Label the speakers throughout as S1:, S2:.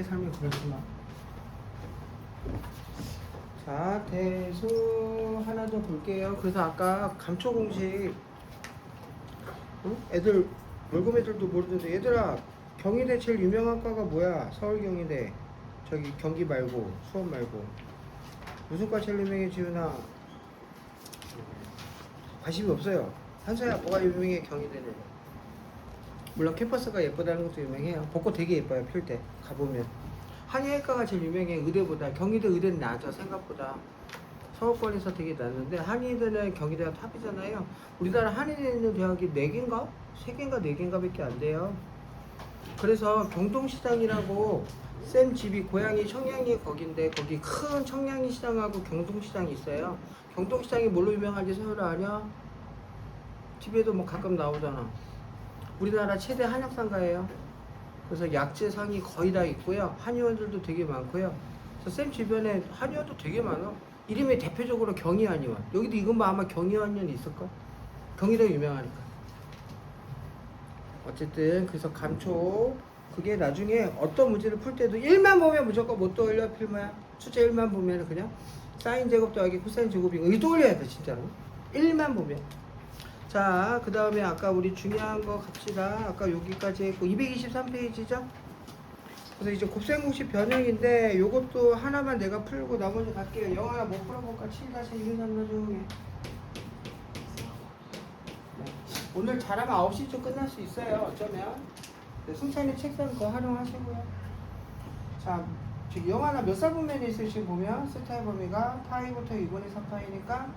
S1: 삶이 그렇구나. 자, 대수 하나 더 볼게요. 그래서 아까 감초 공식, 응? 애들 월급 애들도 모르는데, 얘들아, 경희대 제일 유명한 과가 뭐야? 서울 경희대. 저기 경기 말고 수원 말고 무슨 과 제일 유명해? 지훈아, 관심이 없어요. 한서야, 뭐가 유명해? 경희대는. 물론 캠퍼스가 예쁘다는 것도 유명해요. 벚꽃 되게 예뻐요. 필 때 가보면. 한의학과가 제일 유명해. 의대보다. 경희대 의대는 낮아 생각보다. 서울권에서 되게 낮는데, 한의대는 경희대가 탑이잖아요. 우리나라 한의대 있는 대학이 4개인가? 3개인가 4개인가 밖에 안 돼요. 그래서 경동시장이라고, 쌤 집이 고향이 청량리 거긴데, 거기 큰 청량리 시장하고 경동시장이 있어요. 경동시장이 뭘로 유명한지 서울 아냐? TV에도 뭐 가끔 나오잖아. 우리나라 최대 한약상가예요. 그래서 약재상이 거의 다 있고요. 한의원들도 되게 많고요. 그래서 쌤 주변에 한의원도 되게 많아. 이름이 대표적으로 경희한의원. 여기도 이건 뭐 아마 경희한의원이 있을까? 경희도 유명하니까. 어쨌든 그래서 감초, 그게 나중에 어떤 문제를 풀 때도 1만 보면 무조건 못 떠올려. 필모야. 숫자 1만 보면 그냥 사인 제곱 더하기 코사인 제곱이고, 이거 떠올려야 돼 진짜로. 1만 보면. 자, 그 다음에 아까 우리 중요한 거 갑시다. 아까 여기까지 했고 223페이지죠? 그래서 이제 곱셈공식 변형인데, 요것도 하나만 내가 풀고 나머지 갈게요. 영어 하나 못 풀어볼까? 7-1, 3 중에. 오늘 잘하면 9시쯤 끝날 수 있어요. 어쩌면. 네, 승찬이 책상 더 활용하시고요. 자, 지금 영어 하나 몇 살 분면에 있으시고 보면 스타의 범위가 파이부터 2분의 3파이니까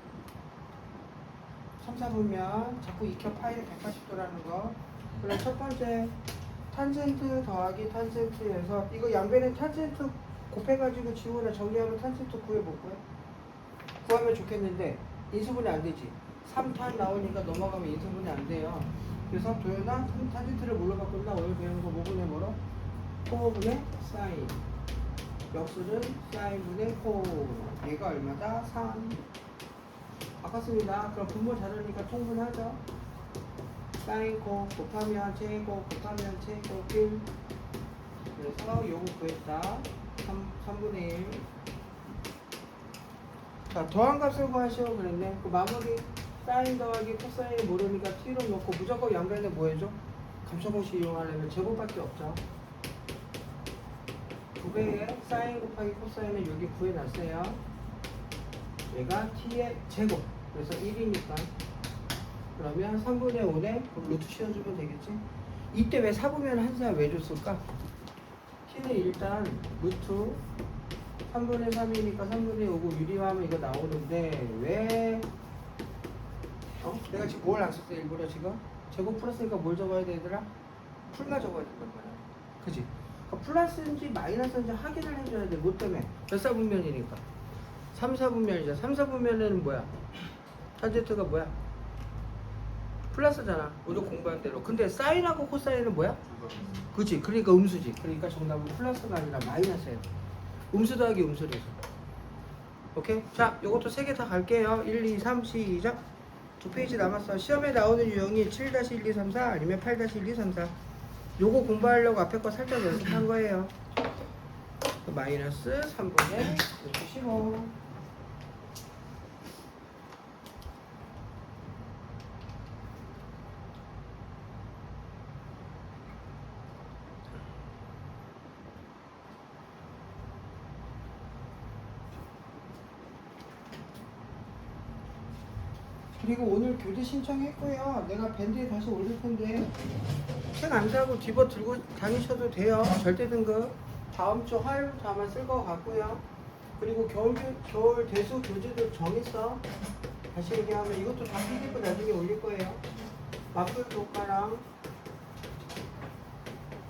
S1: 3, 4분면 자꾸 익혀 파이를 180도라는 거. 그럼 첫 번째 탄젠트 더하기 탄젠트에서, 이거 양변에 탄젠트 곱해가지고 지우거나 정리하면 탄젠트 구해볼 거야. 구하면 좋겠는데 인수분해 안 되지. 3탄 나오니까 넘어가면 인수분해 안 돼요. 그래서 도연아 탄젠트를 뭘로 바꾼다? 오늘 배우는 거 뭐분의 뭐로? 코분의 사인. 역수는 사인분의 코. 얘가 얼마다? 3. 바꿨습니다. 그럼 분모 자르니까 통분하죠. 사인 코 곱하면 제곱 곱하면 제곱 1. 그래서 요거 구했다. 3분의 1. 자, 더한 값을 구하시오 그랬네. 그 마무리 사인 더하기 코사인을 모르니까 t로 놓고 무조건 양변에 뭐 해줘? 감초공식 이용하려면 제곱밖에 없죠. 9배의 사인 곱하기 코사인을 여기 구해놨어요. 얘가 t의 제곱. 그래서 1이니까. 그러면 3분의 5에 루트 씌워주면 되겠지? 이때 왜 4분면 한사 왜 줬을까? t는 일단 루트 3분의 3이니까 3분의 5고 유리화하면 이거 나오는데, 왜 내가 지금 뭘 안 썼어 일부러 지금? 제곱 플러스니까 뭘 적어야 돼 얘들아? 풀만 적어야 된단 말이야. 그치? 그러니까 플러스인지 마이너스인지 확인을 해줘야 돼. 뭐 때문에? 몇 사분면이니까 3, 4분면이잖아. 3, 4분면에는 뭐야? 탄젠트가 뭐야? 플러스잖아. 우리 공부한 대로. 근데 사인하고 코사인은 뭐야? 그치? 그러니까 음수지. 그러니까 정답은 플러스가 아니라 마이너스예요. 음수 더하기 음수래서. 오케이? 자, 요것도 3개 다 갈게요. 1, 2, 3, 시작. 2페이지 남았어. 시험에 나오는 유형이 7-1, 2, 3, 4 아니면 8-1, 2, 3, 4. 요거 공부하려고 앞에 거 살짝 연습한 거예요. 마이너스 3분의 15. 그리고 오늘 교재 신청했고요. 내가 밴드에 다시 올릴 텐데 책 안 사고 뒤버 들고 다니셔도 돼요. 절대 등급 다음 주 화요일부터 아마 쓸 것 같고요. 그리고 겨울 대수 교재들 정했어. 다시 얘기하면 이것도 다 PDF 나중에 올릴 거예요. 마플 교과랑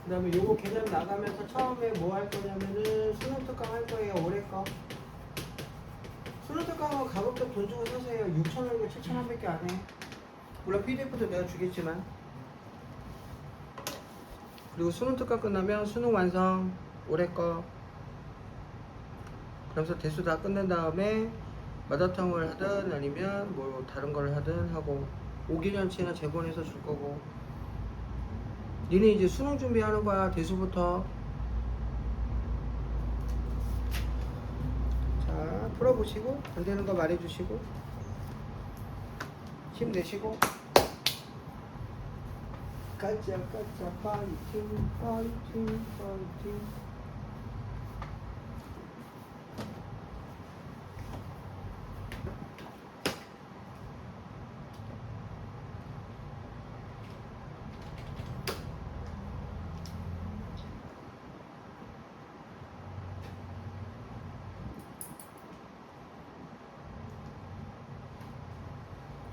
S1: 그 다음에 요거 개념 나가면서 처음에 뭐 할 거냐면은 수능 특강 할 거예요. 올해 거. 수능 특강은 가급적 돈 주고 사세요. 6,000원이고 7,000원밖에 안 해. 물론 PDF도 내가 주겠지만. 그리고 수능 특강 끝나면 수능 완성. 올해 거. 그러면서 대수 다 끝낸 다음에 마다탕을 하든 아니면 뭐 다른 걸 하든 하고 5개년치나 재본해서 줄 거고. 니네 이제 수능 준비하는 거야. 대수부터. 풀어보시고 안 되는 거 말해주시고 힘내시고 가자 파이팅 파이팅 파이팅.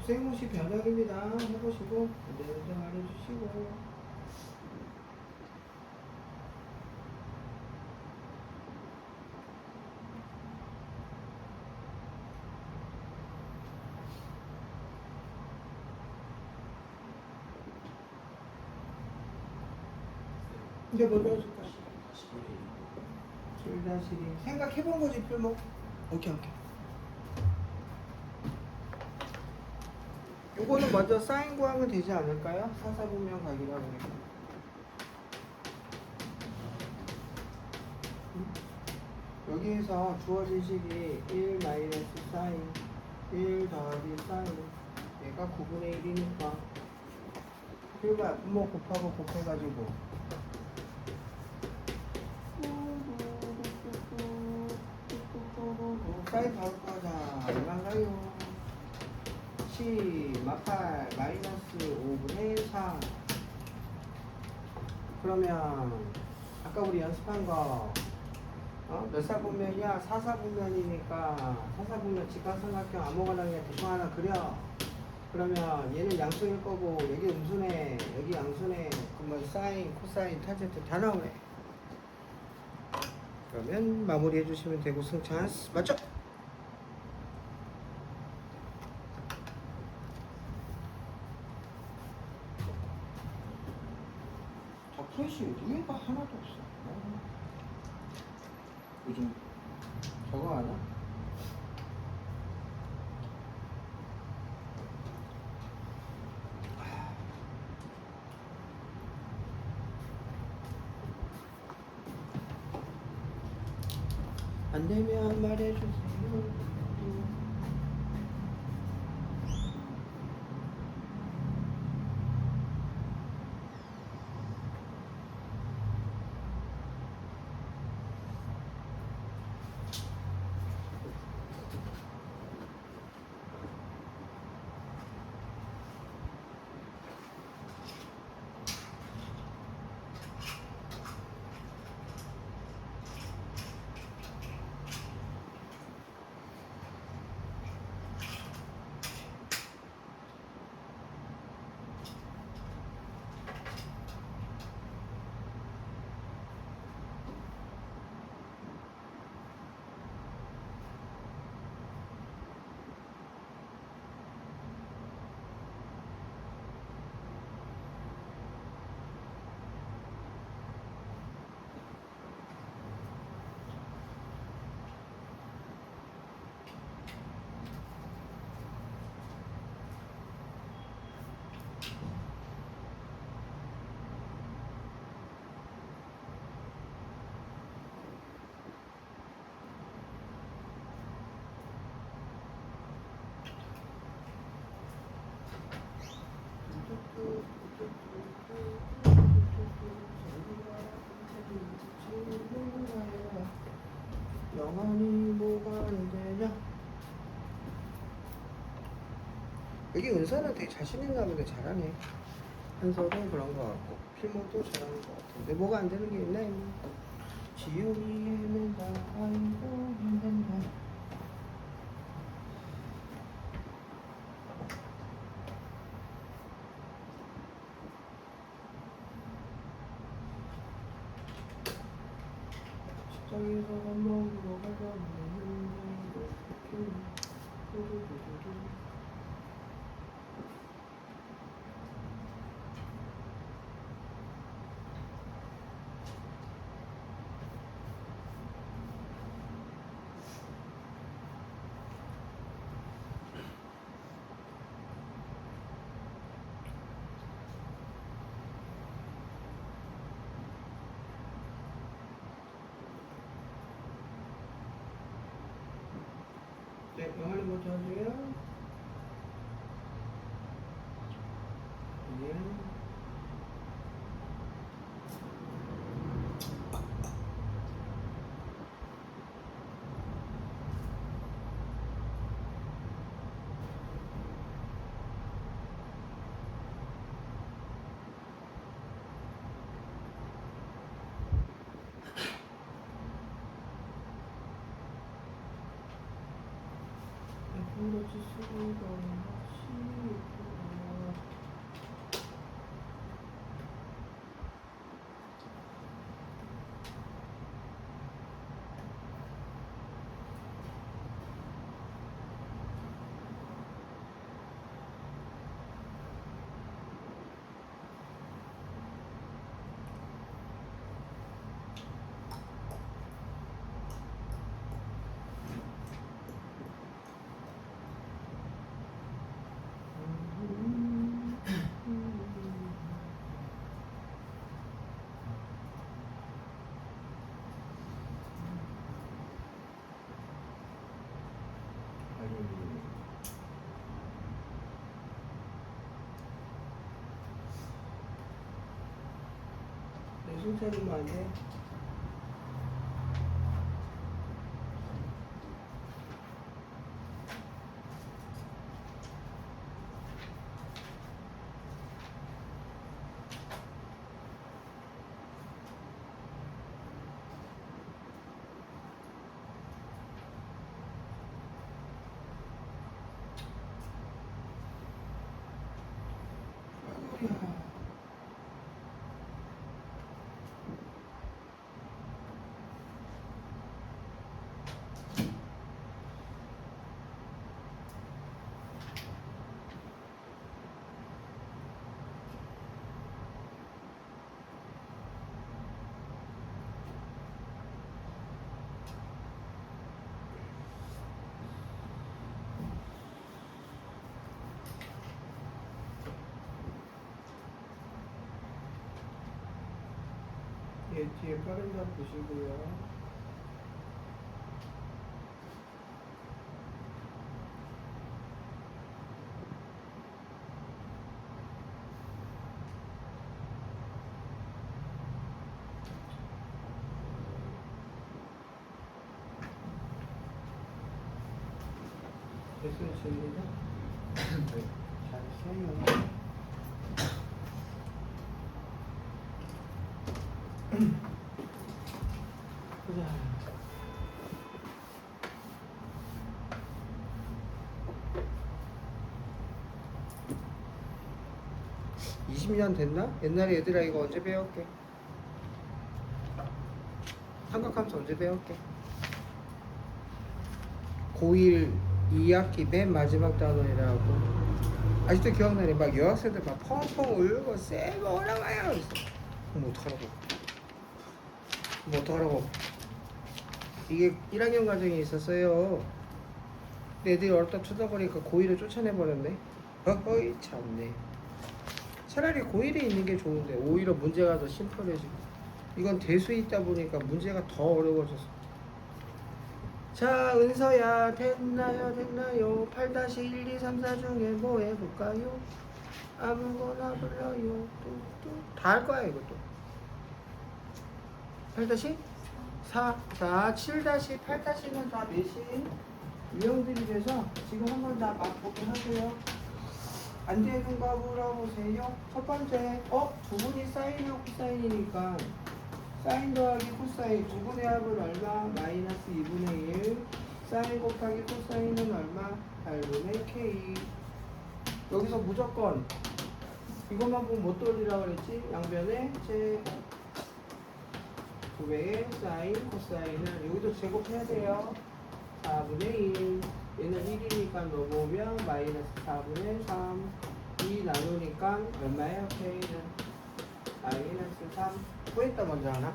S1: 생무시 변형입니다. 해보시고 네, 말해주시고. 이제 먼저 해줄까요? 7-1 생각해본 거지 필목. 오케이. 요거는 먼저 사인 구하면 되지 않을까요? 사사분면 각이라고 그러니까. 여기에서 주어진 식이 1 마이너스 사인 1 더하기 사인 얘가 9분의 1이니까 그러니까 분모 곱하고 곱해가지고 사인 바로 구하자. 얼마인가요? 10 마팔 마이너스 5분의 4. 그러면 아까 우리 연습한 거 몇 사분면이야? 4사분면이니까 4사분면 직각삼각형 아무거나 그냥 대충 하나 그려. 그러면 얘는 양수일 거고 여기 음수네 여기 양수네. 그러면 사인 코사인 탄젠트 다 나오네. 그러면 마무리 해주시면 되고 승찬스 맞죠? 프레시 위에가 하나도 없어. 요즘 저거 하나? 안 되면 말해주세요. 영원히 뭐가 안 되냐? 여기 은서는 되게 자신있나 보네. 잘하네. 한서도 그런 거 같고 필모도 잘하는 거 같은데 뭐가 안 되는 게 있나? 지옥이 헤맨다 아이고 힘든다. 식당에서 밥 먹으러 가자면 네, 영화는 먼저 하세요. 네. 그렇지 수고가 네, 숨 차리면 안 돼. 아이고야. '예, 뒤에 빠른 점 보시고요. 됐어요, 지금이죠? 네. 잘했어요. 보자. 20년 됐나? 옛날에 얘들아 이거 언제 배웠게? 삼각함수 언제 배웠게? 고1 2학기 맨 마지막 단원이라고. 아직도 기억나네. 막 여학생들 막 펑펑 울고 쎄고 올라가요. 뭐 어떡하라고. 뭐 어떡하라고. 이게 1학년 과정이 있었어요. 근데 애들이 얼다 쳐다보니까 고1을 쫓아내버렸네. 어허이 참네. 차라리 고1에 있는 게 좋은데 오히려 문제가 더 심플해지고. 이건 대수에 있다 보니까 문제가 더 어려워졌어. 자, 은서야, 됐나요? 8-1, 2, 3, 4 중에 뭐 해볼까요? 아무거나 불러요. 다 할 거야, 이것도. 8-4. 자, 7-8-는 다 몇이? 유형들이 돼서 지금 한번 다 맛보게 하고요. 안 되는 거 물어보세요. 첫 번째, 두 분이 사인하고 코사인이니까 사인 더하기 코사인 두 분의 합은 얼마? 마이너스 2분의 1. 사인 곱하기 코사인은 얼마? 8분의 k. 여기서 무조건 이것만 보면 못 돌리라고 그랬지? 양변에 제곱. 9배의 사인 코사인은 여기도 제곱해야 돼요. 4분의 1. 얘는 1이니까 넘어오면 마이너스 4분의 3. 2 나누니까 얼마예요? k는 마이너스 3. 구했다 먼저 하나?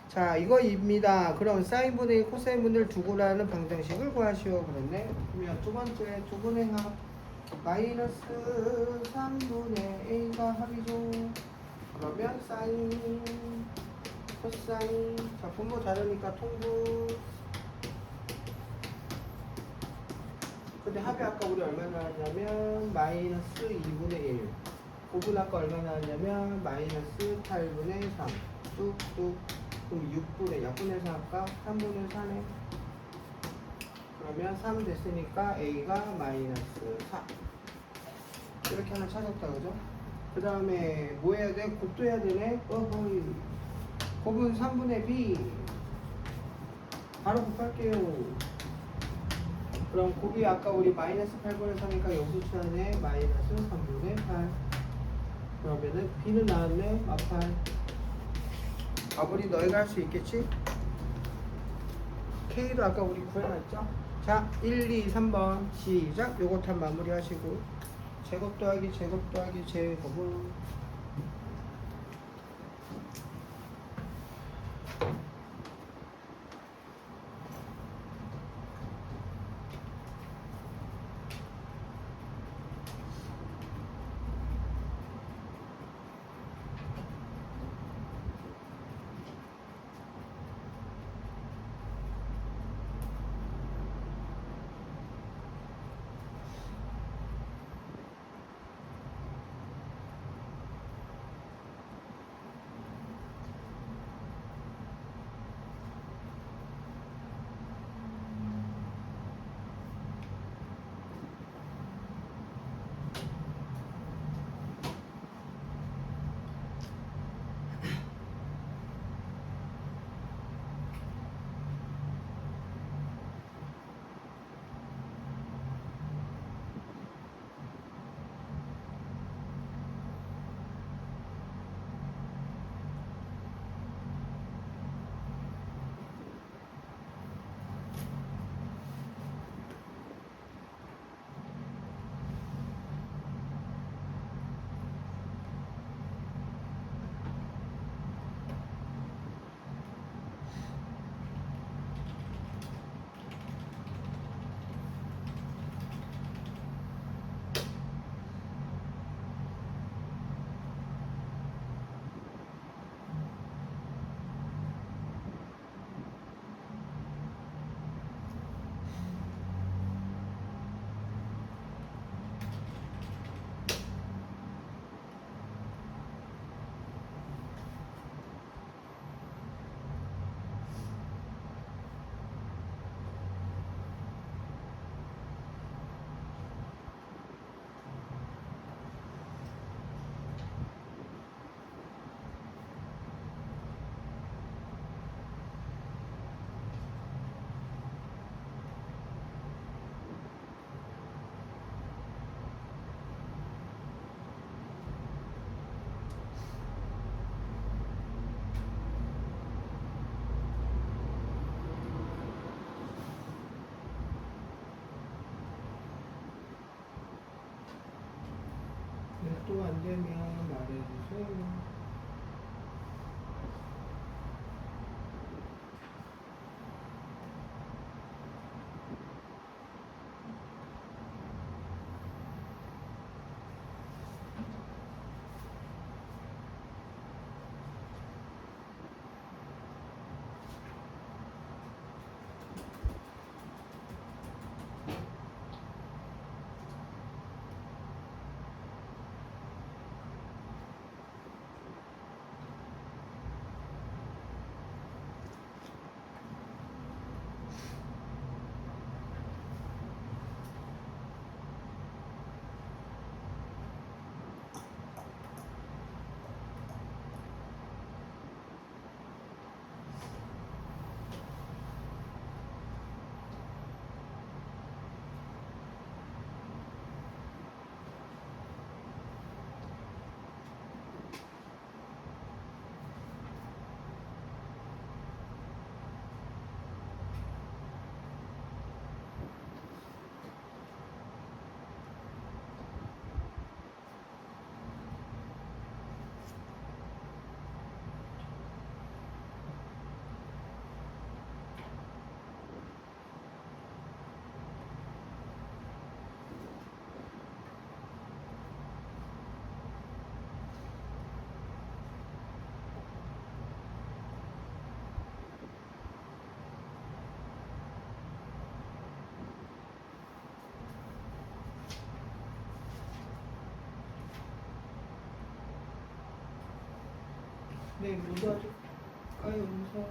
S1: 자, 이거입니다. 그럼 사인분의 1, 코사인분을 두고라는 방정식을 구하시오. 그랬네. 그러면 두 번째 두 분의 합 마이너스 3분의 a가 합이죠. 그러면 사인 코사인. 자, 분모 다르니까 통분. 근데 합이 아까 우리 얼마 나왔냐면 마이너스 2분의 1. 곱은 아까 얼마 나왔냐면 마이너스 8분의 3. 뚝뚝. 그럼 6분의 약분해서 할까? 3분의 4네. 그러면 3 됐으니까 A가 마이너스 4. 이렇게 하나 찾았다, 그죠? 그 다음에 뭐 해야 돼? 곱도 해야 되네? 어허이. 곱은 3분의 B. 바로 곱할게요. 그럼 곱이 아까 우리 마이너스 8분의 3이니까 여수수하네 마이너스 3분의 8. 그러면은 B는 나왔네 마팔. 아무리 너희가 할 수 있겠지? K도 아까 우리 구해놨죠? 자 1, 2, 3번 시작. 요것도 한 마무리 하시고 제곱 더하기 제곱 더하기 제곱은 또 안 되면 말해주세요. 네, 뭐 도와줄까요, 은서?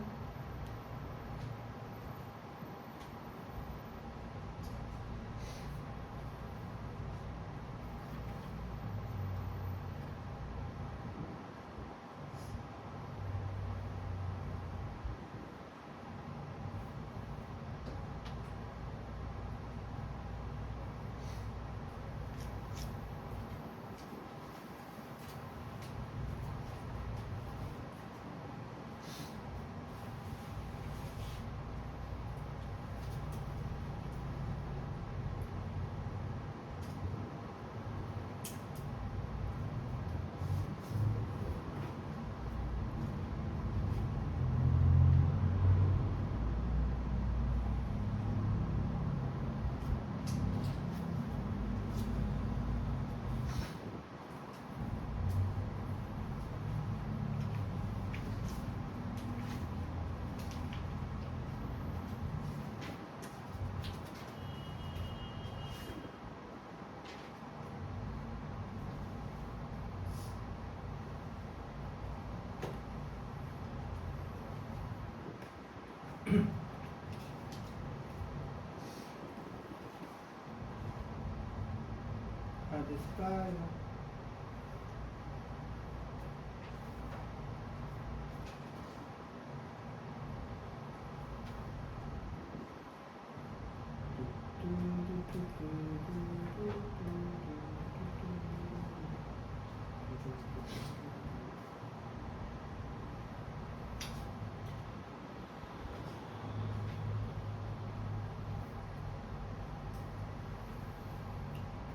S1: 아, 됐을까요?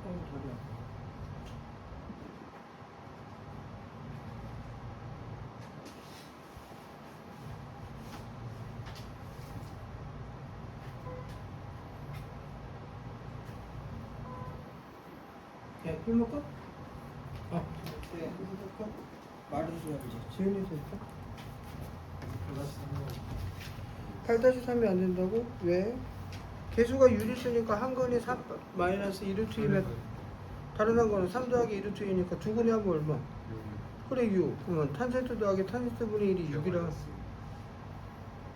S1: 저리야. 야, 술 먹고? 네, 술 먹고? 말해줘야지. 지은이도 있어? 8-3이 안 된다고? 왜? 개수가 유리수니까 한 건이 3 마이너스 2루트이면 다른 한 거는 3 더하기 2루트이니까 두 근이 하면 얼마? 그래 6. 그러면 탄센트 더하기 탄센트 분의 1이 6이라.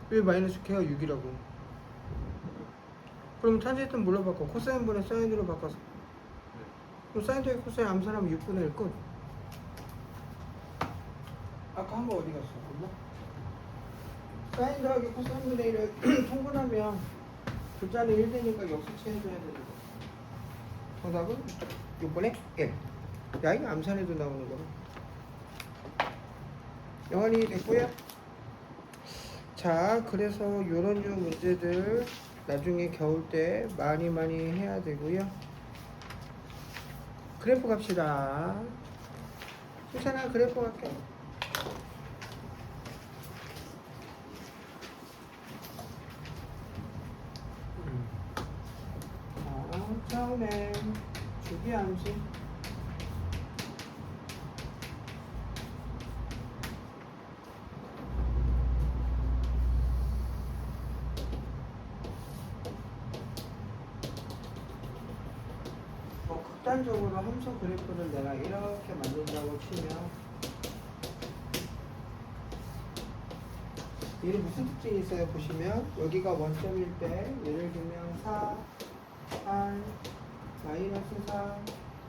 S1: 왜 마이너스 K가 6이라고? 그러면 탄젠트는 뭘로 바꿔? 코사인 분의 사인으로 바꿔서. 그럼 사인 더하기 코사인 암산하면 6분의 1 끝. 아까 한 거 어디 갔어? 몰라? 사인 더하기 코사인 분의 1을 통분하면 글자는 1 되니까 역수치해줘야 되는 거. 정답은 6분의 1. 야, 이거 암산해도 나오는 거로. 영환이 됐고요. 자, 그래서 요런 류 문제들 나중에 겨울 때 많이 해야 되고요. 그래프 갑시다. 수찬아, 그래프 갈게. 처음에 주기함수. 극단적으로 함수 그래프를 내가 이렇게 만든다고 치면 얘는 무슨 특징이 있어요? 보시면 여기가 원점일 때 예를 들면 4, 8, 마이너스 4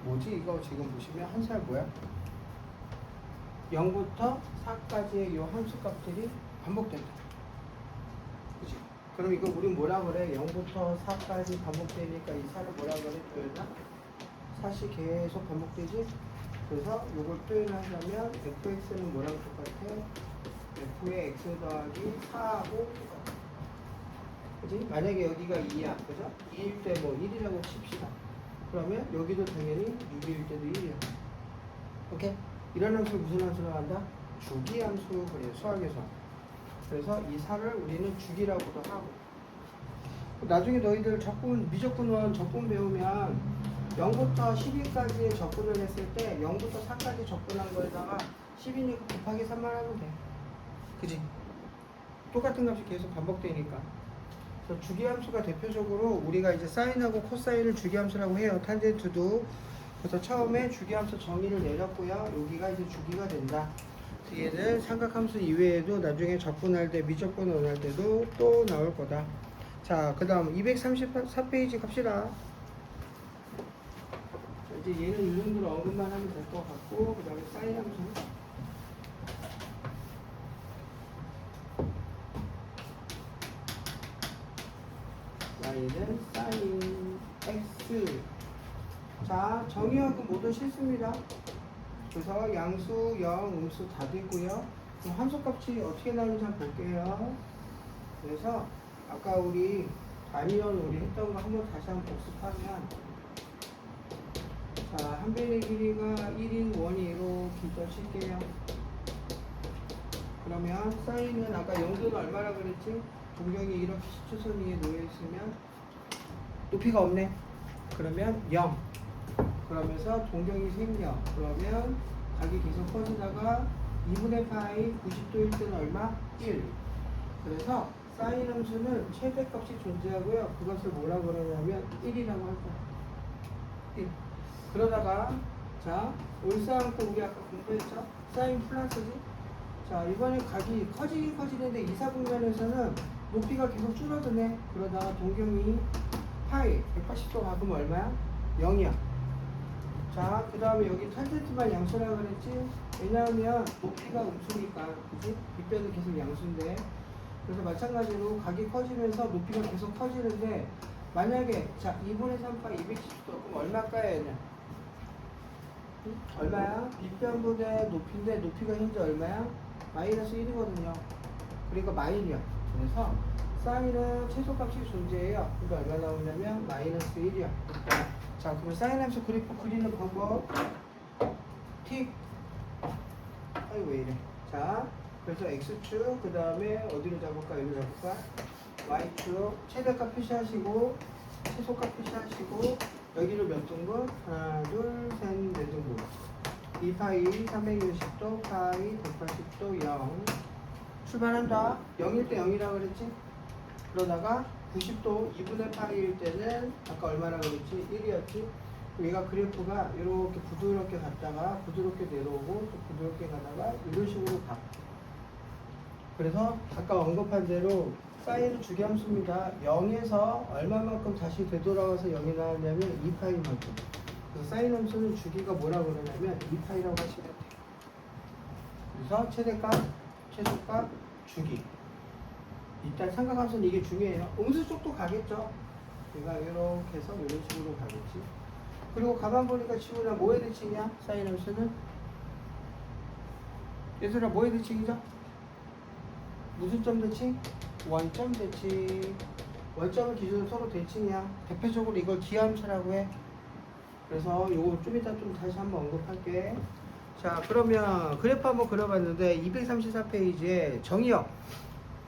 S1: 뭐지 이거 지금 보시면 한 살 뭐야? 0부터 4까지의 이 함수 값들이 반복된다. 그치? 그럼 이거 우리 뭐라 그래? 0부터 4까지 반복되니까 이 4를 뭐라 그래? 표현하? 4시 계속 반복되지? 그래서 이걸 표현하자면 fx는 뭐랑 똑같아? f의 x 더하기 4하고 똑같아. 그치? 만약에 여기가 2야. 그죠? 2일 때 뭐 1이라고 칩시다. 그러면 여기도 당연히 6일 때도 1이야. 오케이? 이런 함수 무슨 함수로 한다? 주기함수 그래요. 수학에서. 그래서 이 4를 우리는 주기라고도 하고. 나중에 너희들 적분, 미적분원 적분 배우면 0부터 12까지의 적분을 했을 때 0부터 4까지 적분한 거에다가 12니까 곱하기 3만 하면 돼. 그지? 똑같은 값이 계속 반복되니까. 그래서 주기함수가 대표적으로 우리가 이제 사인하고 코사인을 주기함수라고 해요. 탄젠트도. 그래서 처음에 주기함수 정의를 내렸고요. 여기가 이제 주기가 된다. 뒤에는 삼각함수 이외에도 나중에 적분할 때 미적분 원할 때도 또 나올 거다. 자, 그 다음 234페이지 갑시다. 이제 얘는 이 정도로 언급만 하면 될 것 같고, 그 다음에 사인 함수. y는 사인 x. 자, 정의역은 모두 싫습니다. 그래서 양수, 영, 음수 다 됐고요. 그럼 함수값이 어떻게 나오는지 한번 볼게요. 그래서 아까 우리 단위원 우리 했던 거 한번 다시 한번 복습하면, 자, 한 변의 길이가 1인 원위로 기점 칠게요. 그러면 사인은 아까 0도는 얼마라 그랬지? 동경이 이렇게 10초선 위에 놓여 있으면 높이가 없네. 그러면 0. 그러면서 동경이 생겨. 그러면 각이 계속 커지다가 2분의 파이 90도일 때는 얼마? 1. 그래서 사인 함수는 최대값이 존재하고요. 그것을 뭐라 그러냐면 1이라고 할 거야. 1. 그러다가 자, 올사항도 우리 아까 공부했죠? 사인 플러스지? 자, 이번에 각이 커지긴 커지는데 이사분면에서는 높이가 계속 줄어드네. 그러다가 동경이 파이 180도 가면 얼마야? 0이야. 자, 그 다음에 여기 탄젠트만 양수라고 그랬지? 왜냐하면 높이가 음수니까, 그지? 빗변은 계속 양수인데. 그래서 마찬가지로 각이 커지면서 높이가 계속 커지는데, 만약에 자 2분의 3파 210도 그럼 얼마 까야 하냐? 응? 얼마야? 빗변분의 높이인데 높이가 현재 얼마야? 마이너스 1이거든요. 그러니까 마일이야. 그래서 사인은 최소값이 존재해요. 그러니까 얼마 나오냐면 마이너스 1이야. 자, 그럼 사인 함수 그래프 그리는 방법. 틱. 아이 왜 이래? 자, 그래서 x축 그 다음에 어디로 잡을까? 여기로 잡을까? y축 최대값 표시하시고 최소값 표시하시고 여기로 몇 등분? 하나, 둘, 셋, 네 등분. 2파이 360도 파이 180도 0. 출발한다. 0일 때 0이라고 그랬지? 그러다가 90도 2분의 파이일 때는 아까 얼마나 그랬지? 1이었지? 얘가 그래프가 이렇게 부드럽게 갔다가 부드럽게 내려오고 또 부드럽게 가다가 이런 식으로 가. 그래서 아까 언급한 대로 사인은 주기함수입니다. 0에서 얼마만큼 다시 되돌아와서 0이 나왔냐면 2파이만큼. 그래서 사인 함수는 주기가 뭐라고 그러냐면 2파이라고 하시면 돼요. 그래서 최대값, 최소값, 주기. 일단 삼각함수는 이게 중요해요. 음수 쪽도 가겠죠. 얘가 이렇게 해서 이런 식으로 가겠지. 그리고 가만 보니까 지훈아 뭐의 대칭이야? 사인 함수는? 얘들아 뭐의 대칭이죠? 무슨 점 대칭? 원점 대칭. 원점을 기준으로 서로 대칭이야. 대표적으로 이걸 기하함수라고 해. 그래서 요거 좀 이따 좀 다시 한번 언급할게. 자, 그러면 그래프 한번 그려봤는데 234페이지에 정의역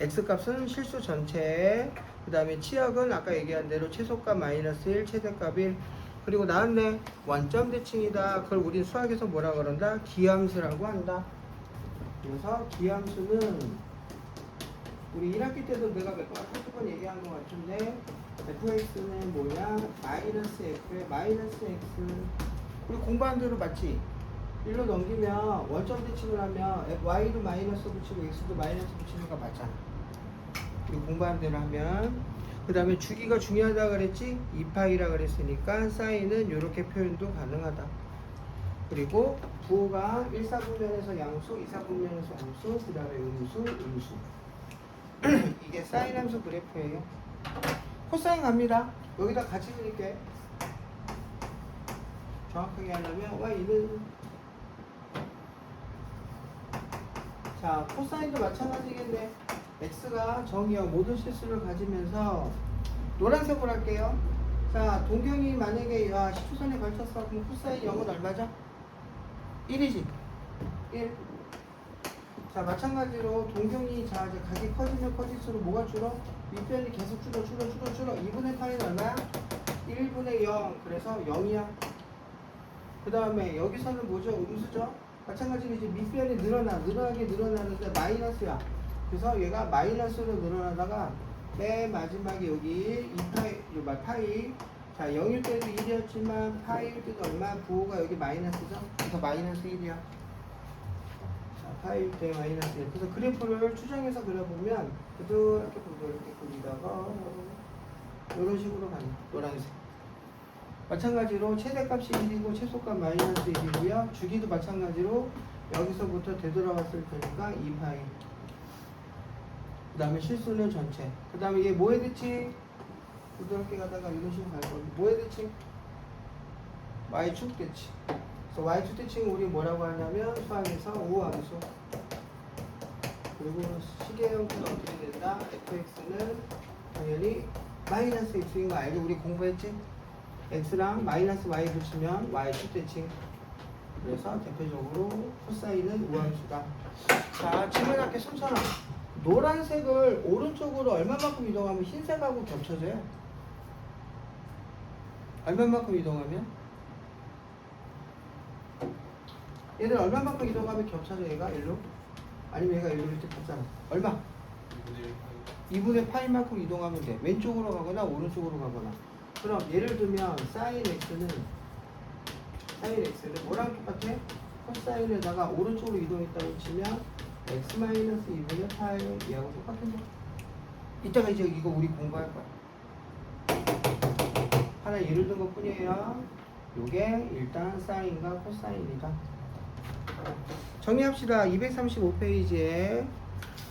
S1: x값은 실수 전체, 그 다음에 치역은 아까 얘기한 대로 최소값 마이너스 1, 최대값 1. 그리고 나왔네. 원점 대칭이다. 그걸 우리 수학에서 뭐라 그런다? 기함수라고 한다. 그래서 기함수는 우리 1학기 때도 내가 몇 번 한두 번 얘기한 것 같은데 fx는 뭐냐? 마이너스 f에 마이너스 x. 우리 공부한 대로 맞지? 1로 넘기면 원점 대칭을 하면 y도 마이너스 붙이고 x도 마이너스 붙이는 거 맞잖아. 그리고 공부한 대로 하면 그 다음에 주기가 중요하다 그랬지? 2파이라 그랬으니까 사인은 이렇게 표현도 가능하다. 그리고 부호가 1사분면에서 양수, 2사분면에서 음수, 그 다음에 음수. 이게 사인 함수 그래프예요. 코사인 갑니다. 여기다 같이 그릴게. 정확하게 하려면 y는 자, 코사인도 마찬가지겠네. x가 정의역 모든 실수를 가지면서 노란색으로 할게요. 자, 동경이 만약에 10초선에 걸쳤어. 그럼 코사인 0은 얼마죠? 1이지. 1. 자, 마찬가지로 동경이 자 이제 각이 커지면 커질수록 뭐가 줄어? 윗변이 계속 줄어. 2분의 파이는 얼마야? 1분의 0. 그래서 0이야. 그 다음에 여기서는 뭐죠? 음수죠? 마찬가지로 이제 밑변이 늘어나게 늘어나는데 마이너스야. 그래서 얘가 마이너스로 늘어나다가 맨 마지막에 여기 2파이, 파이. 자, 0일 때도 1이었지만 파이일 때도 얼마? 부호가 여기 마이너스죠? 그래서 마이너스 1이야. 자, 파일 때 마이너스 1. 그래서 그래프를 추정해서 그려보면 부드럽게 그리다가 이런 식으로 가는 노란색. 마찬가지로 최대값이 1이고 최소값 마이너스 1이고요. 주기도 마찬가지로 여기서부터 되돌아왔을 테니까 2파이. 그 다음에 실수는 전체. 그 다음에 이게 뭐에 대칭? 부드럽게 가다가 이런 식으로 갈 거예요. 뭐에 대칭? Y축 대칭. 그래서 Y축 대칭 우리 뭐라고 하냐면 수학에서 우함수. 그리고 시계 형태가 어떻게 된다? fx는 당연히 마이너스 x인 거 알고 우리 공부했지? x랑 마이너스 y 붙이면 Y축 대칭. 그래서 대표적으로 코사인은 우함수다. 자, 질문할게 손처럼. 노란색을 오른쪽으로 얼마만큼 이동하면 흰색하고 겹쳐져요? 얼마만큼 이동하면? 얘들 얼마만큼 이동하면 겹쳐져 얘가 일로? 아니면 얘가 일로 이렇게 겹잖아. 얼마? 2분의 파이만큼 이동하면 돼. 왼쪽으로 가거나 오른쪽으로 가거나. 그럼 예를 들면 사인 x는 뭐랑 똑같아? 코사인에다가 오른쪽으로 이동했다고 치면 x-2분의 파이 얘하고 똑같은 거. 이따가 이제 이거 우리 공부할 거야. 하나 예를 든 것 뿐이에요. 요게 일단 사인과 코사인이다. 정리합시다. 235페이지에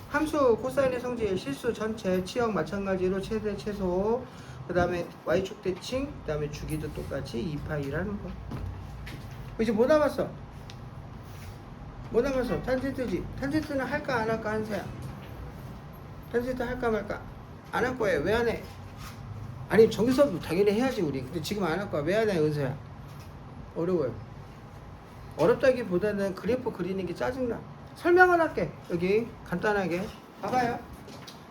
S1: 함수 코사인의 성질 실수 전체 치역 마찬가지로 최대 최소 그 다음에 y축 대칭 그 다음에 주기도 똑같이 2파이라는 거. 이제 뭐 남았어? 뭐 남았어? 탄젠트지. 탄젠트는 할까 안 할까 한세야. 탄젠트 할까 말까? 안 할 거예요. 왜 안 해? 아니 정규수업도 당연히 해야지 우리. 근데 지금 안 할 거야. 왜 안 해 은서야? 어려워요. 어렵다기보다는 그래프 그리는 게 짜증나. 설명을 할게. 여기 간단하게 봐봐요.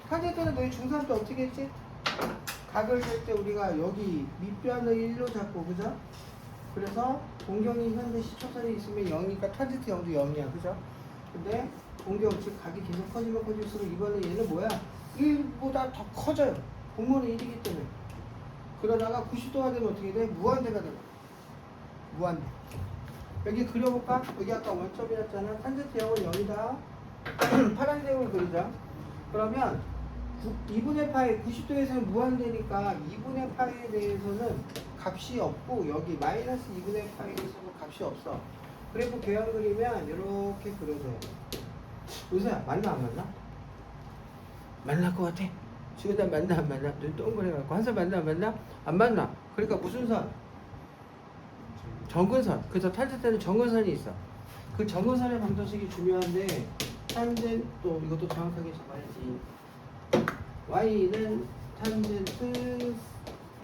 S1: 탄젠트는 너희 중3 때 어떻게 했지? 각을 셀 때 우리가 여기 밑변을 1로 잡고 그죠? 그래서 동경이 현재 시초선이 있으면 0이니까 탄젠트 0도 0이야 그죠? 근데 동경 즉 각이 계속 커지면 커질수록 이번에 얘는 뭐야? 1보다 더 커져요. 공모는 1이기 때문에. 그러다가 90도가 되면 어떻게 돼? 무한대가 되고. 무한대. 여기 그려볼까? 여기 아까 원점이었잖아. 탄젠트 0은 0이다. 파란색으로 그리자. 그러면 2분의 파이 90도에서는 무한대니까 2분의 파이에 대해서는 값이 없고 여기 마이너스 2분의 파이에서는 값이 없어. 그래프 교양 그리면 이렇게 그려져요. 의사야 맞나 안 맞나? 만날 것 같아. 지금 다 맞나 안 맞나? 눈 동그래갖고 한 살 맞나 안 맞나? 안 맞나? 그러니까 무슨 선? 정근선. 그래서 탄젠트는 정근선이 있어. 그 정근선의 방정식이 중요한데 탄젠 또 이것도 정확하게 잡아야지. y는 탄젠트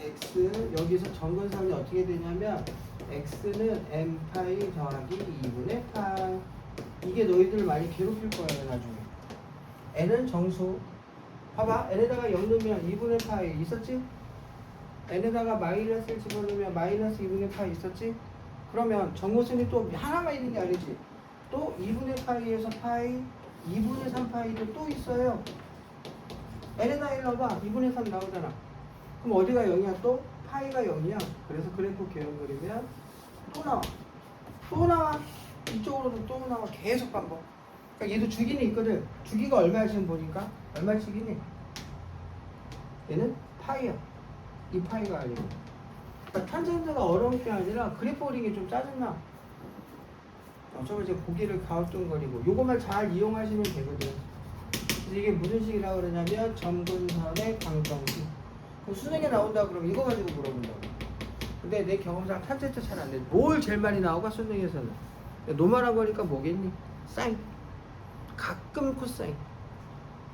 S1: x 여기서 정근선이 어떻게 되냐면 x는 n파이 더하기 2분의 파이. 이게 너희들 많이 괴롭힐 거예요 나중에. n은 정수. 봐봐 n에다가 0 넣으면 2분의 파이 있었지? n에다가 마이너스를 집어넣으면 마이너스 2분의 파이 있었지? 그러면 정근선이 또 하나만 있는 게 아니지. 또 2분의 파이에서 파이 2분의 3파이도 또 있어요. n에다 1 넣어봐 2분의 3 나오잖아. 그럼 어디가 0이야 또? 파이가 0이야. 그래서 그래프 교형 그리면 또 나와. 또 나와. 이쪽으로도 또 나와. 계속 반복. 그러니까 얘도 주기는 있거든. 주기가 얼마야 지금 보니까? 얼마씩이니? 얘는 파이야. 이 파이가 아니고. 그러니까 탄젠트가 어려운 게 아니라 그래프 그리는 게 좀 짜증나. 어쩌면 이제 고개를 가우뚱거리고 요것만 잘 이용하시면 되거든. 그래서 이게 무슨 식이라고 그러냐면 점근선의 방정식. 그럼 수능에 나온다 그러면 이거 가지고 물어본다고. 근데 내 경험상 탄젠트 잘 안 돼. 뭘 제일 많이 나오가 수능에서는. 노말하고 하니까 뭐겠니? 사인. 가끔 코사인.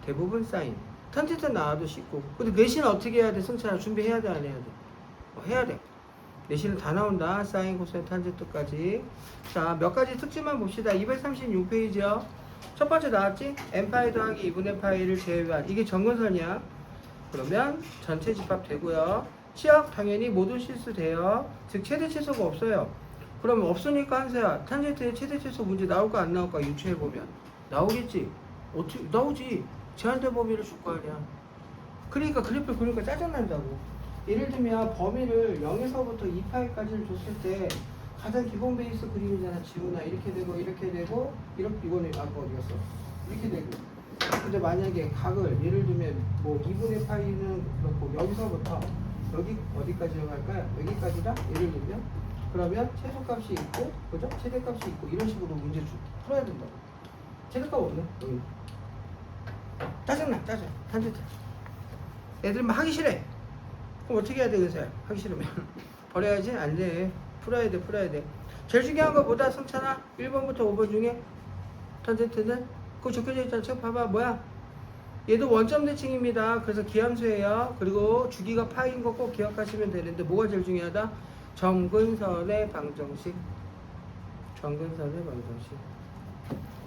S1: 대부분 사인. 탄젠트 나와도 쉽고. 근데 내신은 어떻게 해야 돼? 승찬아 준비해야 돼 안 해야 돼? 해야 돼. 내신은 다 나온다. 사인, 코사인, 탄젠트까지. 자, 몇 가지 특징만 봅시다. 236페이지요. 첫 번째 나왔지? n파이 더하기 2분의 파이를 제외한. 이게 정근선이야. 그러면 전체 집합 되고요. 치역 당연히 모두 실수돼요. 즉 최대 최소가 없어요. 그러면 없으니까 한세야 탄젠트의 최대 최소 문제 나올까 안 나올까 유추해보면 나오겠지. 어떻게 나오지. 제한된 범위를 줄 거 아니야. 그러니까 그래프를 그러니까 짜증난다고. 예를 들면 범위를 0에서부터 2파이까지를 줬을 때 가장 기본 베이스 그림이잖아. 지우나 이렇게 되고 이렇게 되고 이렇게 이거는 아까 어디 갔어? 이렇게 되고. 근데 만약에 각을 예를 들면 뭐 2분의 파이는 그렇고 여기서부터 여기 어디까지 갈까요? 여기까지다? 예를 들면 그러면 최소값이 있고 그죠? 최대값이 있고 이런 식으로 문제 풀어야 된다고. 최대값 없네. 여기. 짜증나 짜증. 탄짓해. 애들 막 하기 싫어. 그럼 어떻게 해야 돼 의사야? 하기 싫으면 버려야지? 안 돼. 풀어야 돼 풀어야 돼. 제일 중요한 거 뭐다 승찬아? 1번부터 5번 중에 탄젠트는 그거 적혀져 있잖아. 책 봐봐. 뭐야? 얘도 원점 대칭입니다. 그래서 기함수예요. 그리고 주기가 파인 거 꼭 기억하시면 되는데 뭐가 제일 중요하다? 점근선의 방정식. 점근선의 방정식.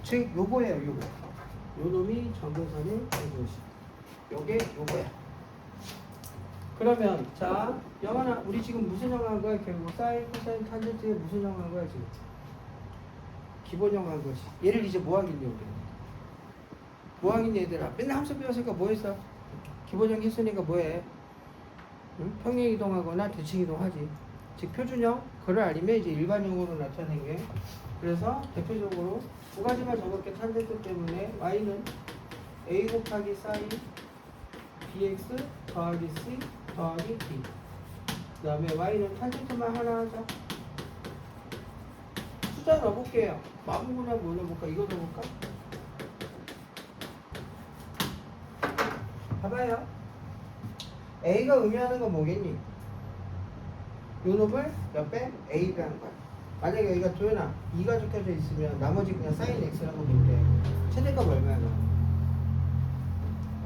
S1: 즉 요거예요. 요거. 요 놈이 점근선의 방정식. 요게 요거야. 그러면 자 영환아 우리 지금 무슨 영어 한 거야? 결국 사인, 코사인, 탄젠트에 무슨 영어 한 거야 지금? 기본 영어 한 거지. 얘를 이제 뭐 하겠니 우리? 뭐 하겠니 얘들아? 맨날 함수 배웠으니까 뭐 했어? 기본형 했으니까 뭐 해? 응? 평행 이동하거나 대칭 이동하지. 즉 표준형 그걸 아니면 이제 일반형으로 나타낸 게. 그래서 대표적으로 두 가지만 적었게 탄젠트 때문에 y는 a 곱하기 사인 bx 더하기 c 더하기 d. 그 다음에 y는 탄젠트만 하나 하자. 숫자 넣어볼게요. 아무거나 뭐 넣어볼까? 이거 넣어볼까? 봐봐요. a가 의미하는 건 뭐겠니? 요 놈을 옆에 a가 하는 거야. 만약에 여기가 도연아 2가 적혀져 있으면 나머지 그냥 사인 x라고 볼때 최대값 얼마야 너?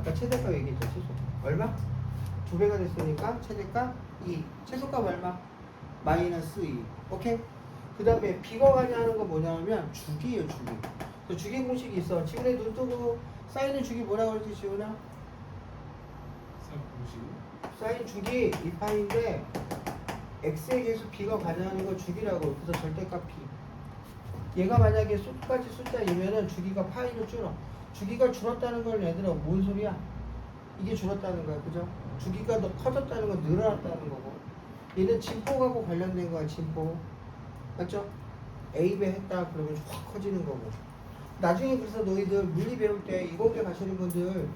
S1: 아까 최대값 얘기했죠. 최소 얼마? 2배가 됐으니까 최대값 2. 최소값 얼마? 마이너스 2. 오케이? 그 다음에 b가 가냐는 건 뭐냐면 주기예요. 주기. 그 주기 공식이 있어. 지훈이 눈 뜨고 사인의 주기 뭐라고 그랬지 지훈아? 사인 주기 2파인데 x에 계수 b가 가능하는 걸 주기라고. 그래서 절대값 b. 얘가 만약에 똑같이 숫자이면은 주기가 파이로 줄어. 주기가 줄었다는 건 얘들아 뭔 소리야? 이게 줄었다는 거야. 그죠? 주기가 더 커졌다는 건 늘어났다는 거고. 얘는 진폭하고 관련된 거야. 진폭. 맞죠? A배 했다 그러면 확 커지는 거고. 나중에 그래서 너희들 물리 배울 때 이공계 가시는 분들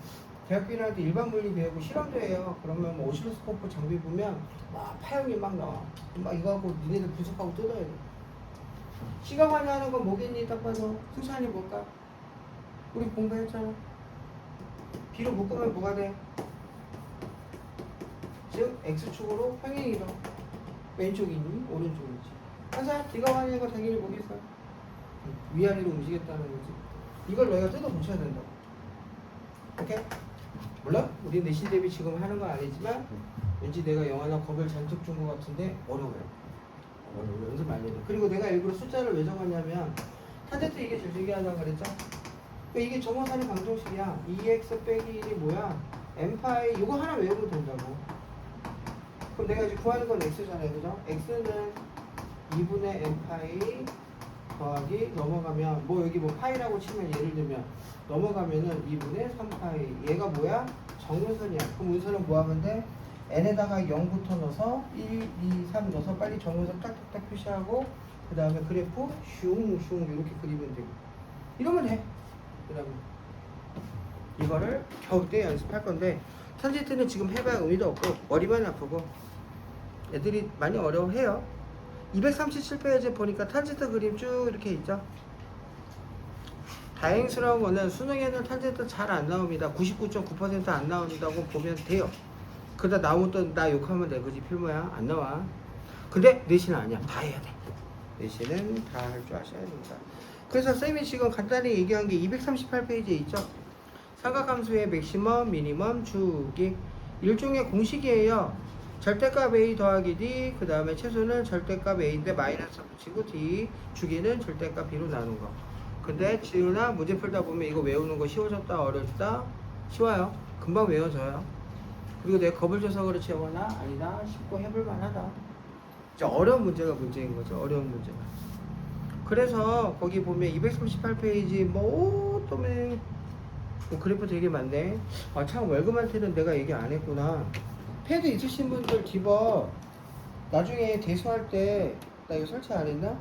S1: 대학교를 할 때 일반 물리 배우고 실험도 해요. 그러면 뭐 오실로스코프 장비 보면 막 파형이 막 나와. 막 이거 하고 니네들 분석하고 뜯어야 돼. 시각 관여하는 건 뭐겠니? 딱 봐서 승찬이 뭘까? 우리 공부했잖아. B로 묶으면 뭐가 돼? 즉 X축으로 평행이동. 왼쪽이니 오른쪽이지. 항상 B가 관여하는 거 당연히 뭐겠어? 위아래로 움직였다는 거지. 이걸 너희가 뜯어 붙여야 된다고. 오케이? 몰라? 우리 내신 대비 지금 하는 건 아니지만 왠지 내가 영화나 겁을 잔뜩 준 것 같은데 어려워요. 어려워. 연습 많이 해야 돼. 그리고 내가 일부러 숫자를 왜 적었냐면 탄젠트 이게 제일 중요하다고 그랬죠? 그러니까 이게 정화산의 방정식이야. 2x 빼기 1이 뭐야? n파이 이거 하나 외우면 된다고. 그럼 내가 이제 구하는 건 x잖아요. 그죠? x는 2분의 n파이 더하기 넘어가면 뭐 여기 뭐 파이라고 치면 예를 들면 넘어가면은 2분의 3파이. 얘가 뭐야? 정근선이야. 그럼 운선은 뭐 하면 돼? n에다가 0부터 넣어서 1, 2, 3 넣어서 빨리 정근선 딱딱딱 표시하고 그 다음에 그래프 슝슝 이렇게 그리면 되고 이러면 돼. 그 다음에 이거를 겨울 때 연습할 건데 탄젠트는 지금 해봐야 의미도 없고 머리만 아프고 애들이 많이 어려워해요. 237페이지 보니까 탄젠트 그림 쭉 이렇게 있죠. 다행스러운 거는 수능에는 탄젠트 잘 안 나옵니다. 99.9% 안 나온다고 보면 돼요. 그러다 나오면 또 나 욕하면 돼. 그지 필모야? 안 나와. 근데 내신은 아니야. 다 해야 돼. 내신은 다 할 줄 아셔야 됩니다. 그래서 쌤이 지금 간단히 얘기한 게 238페이지에 있죠. 삼각함수의 맥시멈, 미니멈, 주기. 일종의 공식이에요. 절대값 a 더하기 d, 그 다음에 최소는 절대값 a인데 마이너스 붙이고 d, 주기는 절대값 b로 나눈 거. 근데 지훈아 문제 풀다 보면 이거 외우는 거 쉬워졌다 어렵다? 쉬워요. 금방 외워져요. 그리고 내가 겁을 줘서 그렇지 영원아? 아니다. 쉽고 해볼만 하다. 어려운 문제가 문제인 거죠. 어려운 문제가. 그래서 거기 보면 238페이지 뭐 또매 그래프 되게 많네. 아 참 월급한테는 내가 얘기 안 했구나. 패드 있으신 분들 집어 나중에 대수할 때 나 이거 설치 안 했나?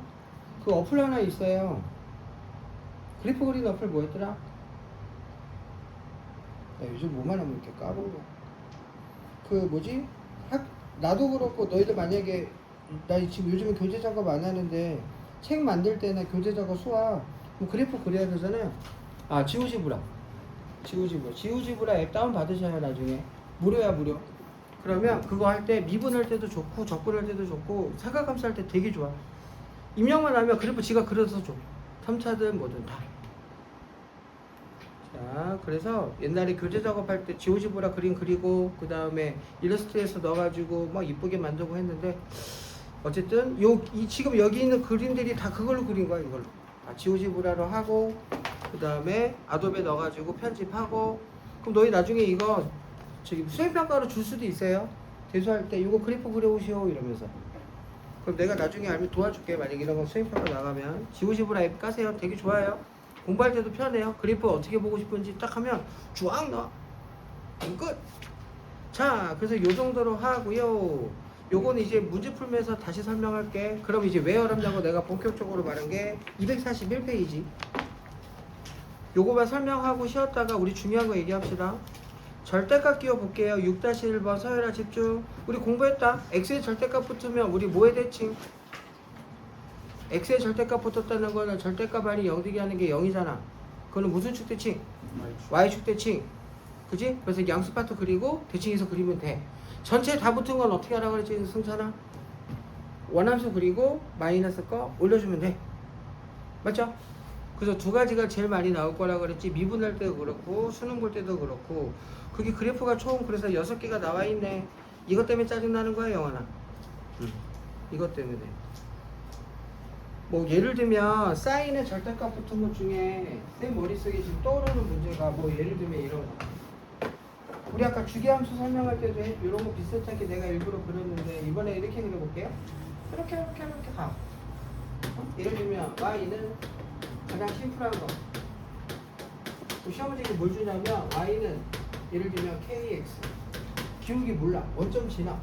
S1: 그 어플 하나 있어요. 그래프 그린 어플 뭐였더라? 나 요즘 뭐만 하면 이렇게 까먹어. 그 뭐지? 나도 그렇고 너희들 만약에 나 지금 요즘에 교재 작업 안 하는데 책 만들 때나 교재 작업 수학 뭐 그래프 그려야 되잖아요. 아 지오지브라. 지오지브라 앱 다운 받으셔야 나중에 무료야 무료. 그러면 그거 할 때 미분할 때도 좋고 적분할 때도 좋고 사각함수 할 때 되게 좋아. 입력만 하면 그래프 지가 그려서 줘. 3차든 뭐든 다. 자, 그래서 옛날에 교재 작업할 때 지오지브라 그림 그리고 그 다음에 일러스트에서 넣어가지고 막 이쁘게 만들고 했는데 어쨌든 지금 여기 있는 그림들이 다 그걸로 그린 거야 이걸로. 지오지브라로 하고 그 다음에 아도be 넣어가지고 편집하고 그럼 너희 나중에 이거 저기 수행평가로 줄 수도 있어요. 대수할 때 이거 그래프 그려오시오 이러면서. 그럼 내가 나중에 알면 도와줄게. 만약에 이런 거 수행평가 나가면 지오지브라 앱 까세요. 되게 좋아요. 공부할 때도 편해요. 그래프 어떻게 보고 싶은지 딱 하면 쫙 나와. 끝. 자, 그래서 요 정도로 하고요. 요건 이제 문제 풀면서 다시 설명할게. 그럼 이제 왜 어렵냐고 내가 본격적으로 말한 게 241페이지. 요거만 설명하고 쉬었다가 우리 중요한 거 얘기합시다. 절대값 끼워 볼게요. 6-1번 서열아 집중. 우리 공부했다. x의 절대값 붙으면 우리 뭐에 대칭? x의 절대값 붙었다는 거는 절대값 아니 0 되게 하는 게 0이잖아. 그거는 무슨 축 대칭? y축 대칭. 그지? 그래서 양수 파트 그리고 대칭해서 그리면 돼. 전체 다 붙은 건 어떻게 하라고 그랬지 승찬아? 원함수 그리고 마이너스 거 올려주면 돼. 맞죠? 그래서 두 가지가 제일 많이 나올 거라 그랬지. 미분할 때도 그렇고 수능 볼 때도 그렇고. 그게 그래프가 총 그래서 6개가 나와 있네. 이것 때문에 짜증나는 거야 영환아. 이것 때문에. 뭐 예를 들면 사인의 절대값 붙은 것 중에 쌤 머릿속에 지금 떠오르는 문제가 뭐 예를 들면 이런 거. 우리 아까 주기함수 설명할 때도 이런 거 비슷하게 내가 일부러 그렸는데 이번에 이렇게 그려볼게요. 이렇게 가. 예를 들면 y는 가장 심플한 거. 시험 문제에 뭘 주냐면 y는 예를 들면 kx 기울기 몰라. 원점 지나.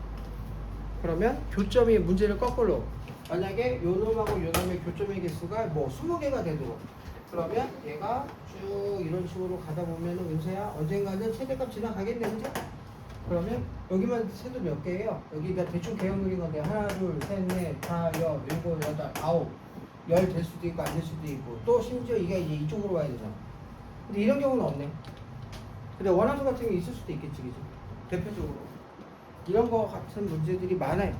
S1: 그러면 교점이 문제를 거꾸로 만약에 요 놈하고 요 놈의 교점의 개수가 뭐 20개가 되도록 그러면 얘가 쭉 이런 식으로 가다 보면은 은세야 언젠가는 최대값 지나가겠네 그죠? 그러면 여기만 세도 몇 개예요? 여기가 대충 개형 그린 건데 하나 둘셋넷 다 여 일곱 여덟 아홉 10 될 수도 있고 안 될 수도 있고 또 심지어 이게 이제 이쪽으로 와야 되잖아. 근데 이런 경우는 없네. 근데 원함수 같은 게 있을 수도 있겠지 그죠? 대표적으로 이런 거 같은 문제들이 많아요.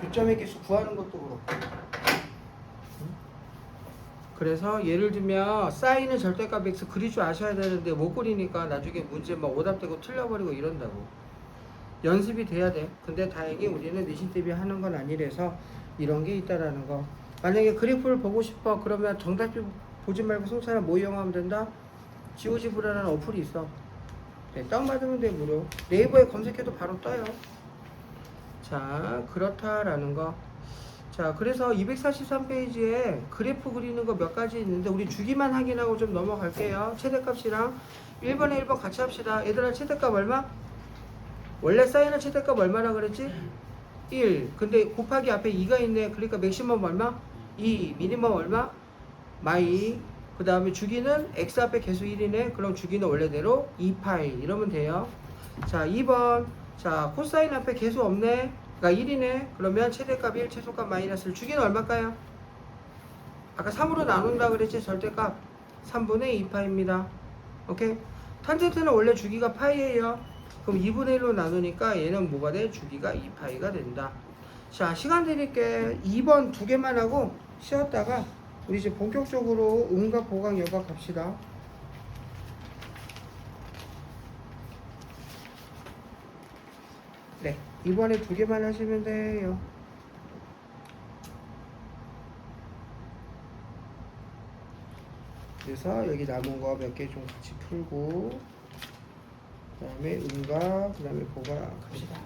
S1: 교점의 개수 구하는 것도 그렇고. 그래서 예를 들면 사인은 절대값 x 그릴 줄 아셔야 되는데 못 그리니까 나중에 문제 막 오답되고 틀려버리고 이런다고. 연습이 돼야 돼. 근데 다행히 우리는 내신 대비 하는 건 아니라서 이런 게 있다라는 거. 만약에 그래프를 보고 싶어 그러면 정답 보지 말고 승찬아 뭐 이용하면 된다? 지오지브라는 어플이 있어. 네, 다운받으면 돼 무료. 네이버에 검색해도 바로 떠요. 자 그렇다라는 거. 자 그래서 243페이지에 그래프 그리는 거 몇 가지 있는데 우리 주기만 확인하고 좀 넘어갈게요. 최대값이랑 1번에 1번 같이 합시다. 얘들아 최대값 얼마? 원래 사인은 최대값 얼마라 그랬지? 1. 근데 곱하기 앞에 2가 있네. 그러니까 맥시멈 얼마? 2. 미니멈 얼마? 마이. 그 다음에 주기는 x 앞에 개수 1이네. 그럼 주기는 원래대로 2파이 이러면 돼요. 자 2번. 자 코사인 앞에 개수 없네. 그러니까 1이네. 그러면 최대값 1, 최소값 마이너스 1. 주기는 얼마일까요? 아까 3으로 나눈다 그랬지. 절대값 3분의 2파입니다. 오케이? 탄젠트는 원래 주기가 파이예요. 그럼 2분의 1로 나누니까 얘는 뭐가 돼? 주기가 2파이가 된다. 자 시간 드릴게. 2번 두 개만 하고 쉬었다가 우리 이제 본격적으로 음각, 보강, 여각 갑시다. 네, 이번에 두 개만 하시면 돼요. 그래서 여기 남은 거 몇 개 좀 같이 풀고 그 다음에 음각, 그 다음에 보강 갑시다.